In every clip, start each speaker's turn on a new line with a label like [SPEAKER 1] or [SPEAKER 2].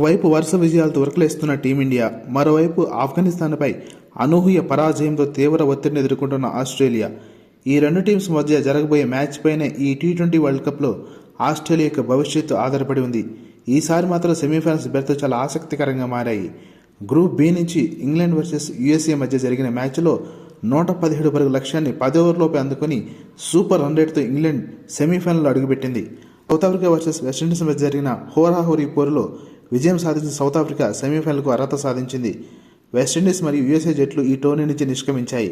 [SPEAKER 1] వైపు వరుస విజయాలతో ఉరకలేస్తున్న టీమిండియా, మరోవైపు ఆఫ్ఘనిస్తాన్పై అనూహ్య పరాజయంతో తీవ్ర ఒత్తిడిని ఎదుర్కొంటున్న ఆస్ట్రేలియా. ఈ రెండు టీమ్స్ మధ్య జరగబోయే మ్యాచ్ పైనే ఈ టీ20 వరల్డ్ కప్లో ఆస్ట్రేలియా యొక్క భవిష్యత్తు ఆధారపడి ఉంది. ఈసారి మాత్రం సెమీఫైనల్స్ బెర్త్ చాలా ఆసక్తికరంగా మారాయి. గ్రూప్ బి నుంచి ఇంగ్లాండ్ వర్సెస్ యుఎస్ఏ మధ్య జరిగిన మ్యాచ్లో 117 పరుగుల లక్ష్యాన్ని 10 ఓవర్లోపే అందుకుని సూపర్ రన్ రేట్తో ఇంగ్లాండ్ సెమీఫైనల్లో అడుగుపెట్టింది. సౌత్ ఆఫ్రికా వర్సెస్ వెస్టిండీస్ మధ్య జరిగిన హోరాహోరీ పోరులో విజయం సాధించిన సౌత్ ఆఫ్రికా సెమీఫైనల్కు అర్హత సాధించింది. వెస్టిండీస్ మరియు యుఎస్ఏ జట్లు ఈ టోర్నీ నుంచి నిష్క్రమించాయి.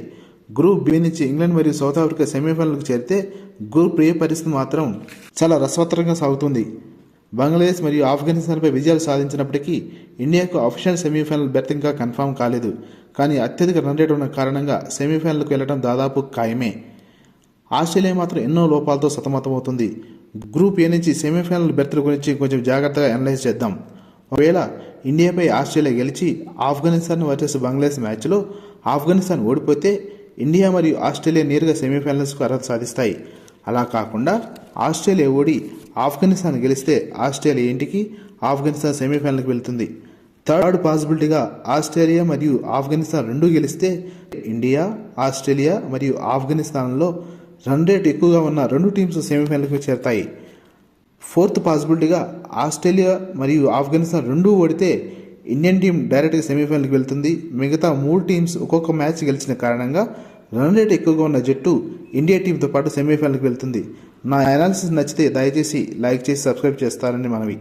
[SPEAKER 1] గ్రూప్ బి నుంచి ఇంగ్లాండ్ మరియు సౌత్ ఆఫ్రికా సెమీఫైనల్కు చేరితే గ్రూప్ ఏ పరిస్థితి మాత్రం చాలా రసవత్తరంగా సాగుతుంది. బంగ్లాదేశ్ మరియు ఆఫ్ఘనిస్తాన్పై విజయాలు సాధించినప్పటికీ ఇండియాకు అఫీషియల్ సెమీఫైనల్ బెర్త్ ఇంకా కన్ఫర్మ్ కాలేదు. కానీ అత్యధిక రన్ రేట్ ఉన్న కారణంగా సెమీఫైనల్కు వెళ్లడం దాదాపు ఖాయమే. ఆస్ట్రేలియా మాత్రం ఎన్నో లోపాలతో సతమతమవుతుంది. గ్రూప్ ఏ నుంచి సెమీఫైనల్ బెర్త్ల గురించి కొంచెం జాగ్రత్తగా అనలైజ్ చేద్దాం. ఒకవేళ ఇండియాపై ఆస్ట్రేలియా గెలిచి ఆఫ్ఘనిస్తాన్ వర్సెస్ బంగ్లాదేశ్ మ్యాచ్లో ఆఫ్ఘనిస్తాన్ ఓడిపోతే ఇండియా మరియు ఆస్ట్రేలియా నేరుగా సెమీఫైనల్స్కు అర్హత సాధిస్తాయి. అలా కాకుండా ఆస్ట్రేలియా ఓడి ఆఫ్ఘనిస్తాన్ గెలిస్తే ఆస్ట్రేలియా ఇంటికి, ఆఫ్ఘనిస్తాన్ సెమీఫైనల్కి వెళ్తుంది. థర్డ్ పాసిబిలిటీగా ఆస్ట్రేలియా మరియు ఆఫ్ఘనిస్తాన్ రెండూ గెలిస్తే ఇండియా, ఆస్ట్రేలియా మరియు ఆఫ్ఘనిస్తాన్లో రన్ రేట్ ఎక్కువగా ఉన్న రెండు టీమ్స్ సెమీఫైనల్కి చేరతాయి. ఫోర్త్ పాసిబిలిటీగా ఆస్ట్రేలియా మరియు ఆఫ్ఘనిస్తాన్ రెండూ ఓడితే ఇండియన్ టీం డైరెక్ట్గా సెమీఫైనల్కి వెళ్తుంది. మిగతా 3 టీమ్స్ ఒక్కొక్క మ్యాచ్ గెలిచిన కారణంగా రన్ రేట్ ఎక్కువగా ఉన్న జట్టు ఇండియా టీంతో పాటు సెమీఫైనల్కి వెళ్తుంది. నా అనాలిసిస్ నచ్చితే దయచేసి లైక్ చేసి సబ్స్క్రైబ్ చేస్తారని మనవి.